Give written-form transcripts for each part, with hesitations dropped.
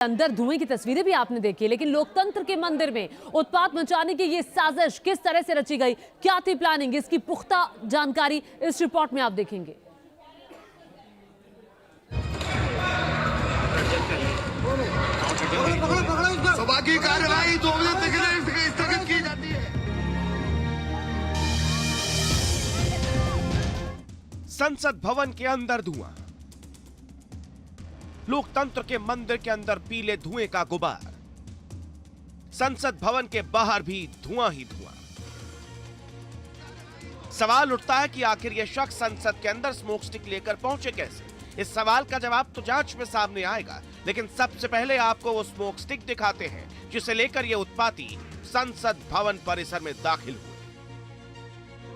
अंदर धुएं की तस्वीरें भी आपने देखी, लेकिन लोकतंत्र के मंदिर में उत्पात मचाने की ये साजिश किस तरह से रची गई, क्या थी प्लानिंग, इसकी पुख्ता जानकारी इस रिपोर्ट में आप देखेंगे। सभा की कार्यवाही 2 बजे तक स्थगित की जाती है। संसद भवन के अंदर धुआं, लोकतंत्र के मंदिर के अंदर पीले धुएं का गुबार, संसद भवन के बाहर भी धुआं ही धुआं। सवाल उठता है कि आखिर यह शख्स संसद के अंदर स्मोक स्टिक लेकर पहुंचे कैसे। इस सवाल का जवाब तो जांच में सामने आएगा, लेकिन सबसे पहले आपको वो स्मोक स्टिक दिखाते हैं जिसे लेकर ये उत्पाती संसद भवन परिसर में दाखिल हुए।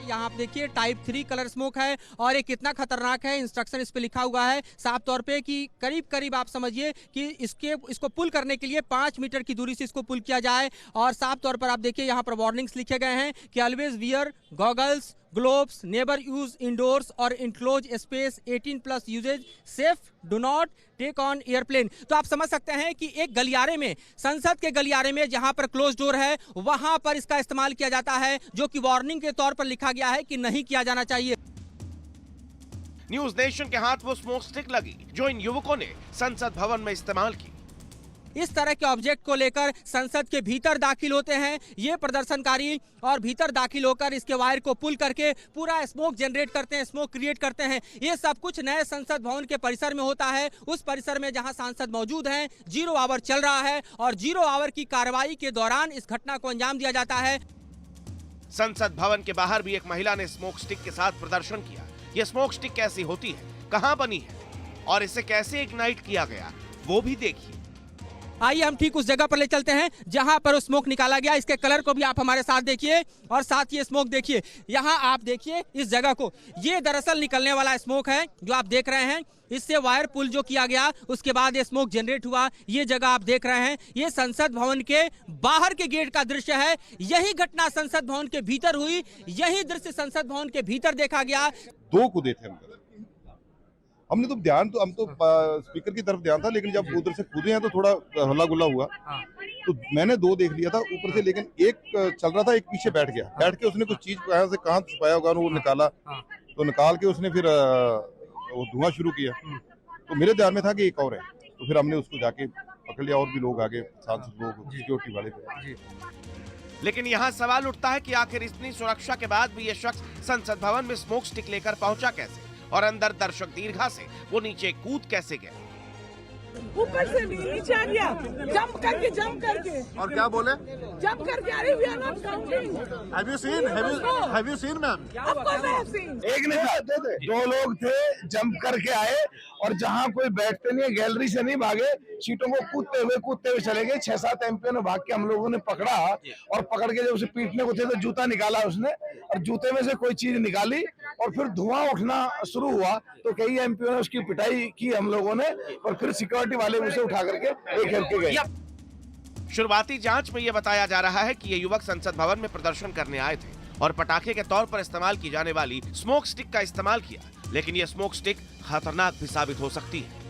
यहाँ आप देखिए टाइप 3 कलर स्मोक है और ये कितना खतरनाक है। इंस्ट्रक्शन इस पे लिखा हुआ है साफ तौर पे कि करीब करीब आप समझिए कि इसको पुल करने के लिए 5 मीटर की दूरी से इसको पुल किया जाए। और साफ तौर पर आप देखिए यहाँ पर वार्निंग्स लिखे गए हैं कि always wear goggles, gloves, never use indoors और enclose space, 18+ uses, safe, do not take on airplane. तो आप समझ सकते हैं कि एक गलियारे में, संसद के गलियारे में जहां पर क्लोज डोर है, वहां पर इसका इस्तेमाल किया जाता है, जो कि वार्निंग के तौर पर लिखा गया है कि नहीं किया जाना चाहिए। न्यूज नेशन के हाथ वो स्मोक स्टिक लगी जो इन युवकों ने संसद भवन में इस्तेमाल की। इस तरह के ऑब्जेक्ट को लेकर संसद के भीतर दाखिल होते हैं ये प्रदर्शनकारी, और भीतर दाखिल होकर इसके वायर को पुल करके पूरा स्मोक जनरेट करते हैं, स्मोक क्रिएट करते हैं। ये सब कुछ नए संसद भवन के परिसर में होता है, उस परिसर में जहां सांसद मौजूद हैं। 0 आवर चल रहा है और 0 आवर की कार्रवाई के दौरान इस घटना को अंजाम दिया जाता है। संसद भवन के बाहर भी एक महिला ने स्मोक स्टिक के साथ प्रदर्शन किया। ये स्मोक स्टिक कैसी होती है, कहां बनी है और इसे कैसे इग्नाइट किया गया, वो भी देखिए। आइए हम ठीक उस जगह पर ले चलते हैं जहां पर स्मोक निकाला गया। इसके कलर को भी आप हमारे साथ देखिए और साथ ये स्मोक देखिए। यहां आप देखिए इस जगह को, ये दरअसल निकलने वाला स्मोक है जो आप देख रहे हैं। इससे वायर पुल जो किया गया, उसके बाद ये स्मोक जनरेट हुआ। ये जगह आप देख रहे हैं, ये संसद भवन के बाहर के गेट का दृश्य है। यही घटना संसद भवन के भीतर हुई, यही दृश्य संसद भवन के भीतर देखा गया। 2 कूदे थे हमने तो ध्यान, तो हम तो स्पीकर की तरफ ध्यान था, लेकिन जब उधर से कूदे हैं तो थोड़ा हल्ला गुल्ला हुआ। तो मैंने 2 देख लिया था ऊपर से, लेकिन एक चल रहा था, एक पीछे बैठ गया। बैठ के उसने कुछ चीज कहाँ छुपाया होगा, वो निकाला। तो निकाल के उसने फिर वो धुआं शुरू किया। तो मेरे ध्यान में था कि एक और है, तो फिर हमने उसको जाके पकड़ लिया। और भी लोग आगे, सांसद लोग, सिक्योरिटी वाले। लेकिन यहाँ सवाल उठता है कि आखिर इतनी सुरक्षा के बाद भी ये शख्स संसद भवन में स्मोक स्टिक लेकर पहुंचा कैसे, और अंदर दर्शक दीर्घा से वो नीचे कूद कैसे गए। ऊपर से भी नीचे आ गया, जंप करके। और क्या बोले? जंप करके, अरे we are not counting. Have you seen ma'am? Of course I have seen. एक ने 2 लोग थे, जंप करके आए और जहां कोई बैठते नहीं, गैलरी से नहीं भागे, सीटों को कूदते हुए चले गए। 6-7 एमपी ने भाग के हम लोगों ने पकड़ा, और पकड़ के जब उसे पीटने को थे तो जूता निकाला उसने, और जूते में से कोई चीज निकाली और फिर धुआं उठना शुरू हुआ। तो कई एमपी ने उसकी पिटाई की हम लोगों ने, और फिर सिक्योरिटी वाले उसे उठा करके लेकर गए। शुरुआती जांच में यह बताया जा रहा है कि ये युवक संसद भवन में प्रदर्शन करने आए थे और पटाखे के तौर पर इस्तेमाल की जाने वाली स्मोक स्टिक का इस्तेमाल किया, लेकिन यह स्मोक स्टिक खतरनाक भी साबित हो सकती है।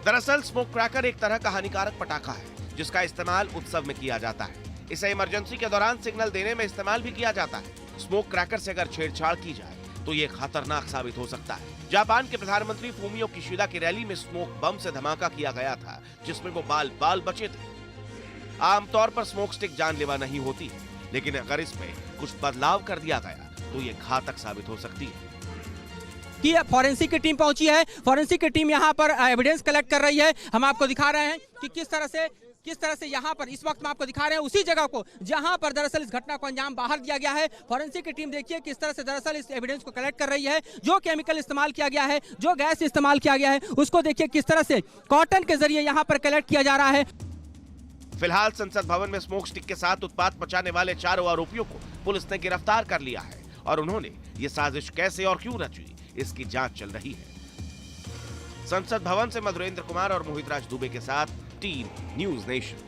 दरअसल स्मोक क्रैकर एक तरह का हानिकारक पटाखा है जिसका इस्तेमाल उत्सव में किया जाता है। इसे इमरजेंसी के दौरान सिग्नल देने में इस्तेमाल भी किया जाता है। स्मोक क्रैकर से अगर छेड़छाड़ की जाए तो ये खतरनाक साबित हो सकता है। जापान के प्रधानमंत्री फूमियो किशिदा की रैली में स्मोक बम से धमाका किया गया था, जिसमें वो बाल बचे थे। आमतौर पर स्मोक स्टिक जानलेवा नहीं होती है, लेकिन अगर इसमें कुछ बदलाव कर दिया गया तो ये घातक साबित हो सकती है। कि फॉरेंसिक की टीम पहुंची है, फॉरेंसिक की टीम यहाँ पर एविडेंस कलेक्ट कर रही है। हम आपको दिखा रहे हैं कि किस तरह से यहाँ पर इस वक्त हम आपको दिखा रहे हैं उसी जगह को जहाँ पर दरअसल इस घटना को अंजाम बाहर दिया गया है। फॉरेंसिक की टीम देखिए किस तरह से दरअसल इस एविडेंस को कलेक्ट कर रही है। जो केमिकल इस्तेमाल किया गया है, जो गैस इस्तेमाल किया गया है, उसको देखिए किस तरह से कॉटन के जरिए यहाँ पर कलेक्ट किया जा रहा है। फिलहाल संसद भवन में स्मोक स्टिक के साथ उत्पात मचाने वाले 4 आरोपियों को पुलिस ने गिरफ्तार कर लिया है, और उन्होंने ये साजिश कैसे और क्यों रची, इसकी जांच चल रही है। संसद भवन से मधुरेंद्र कुमार और मोहित राज दुबे के साथ टीम न्यूज नेशन।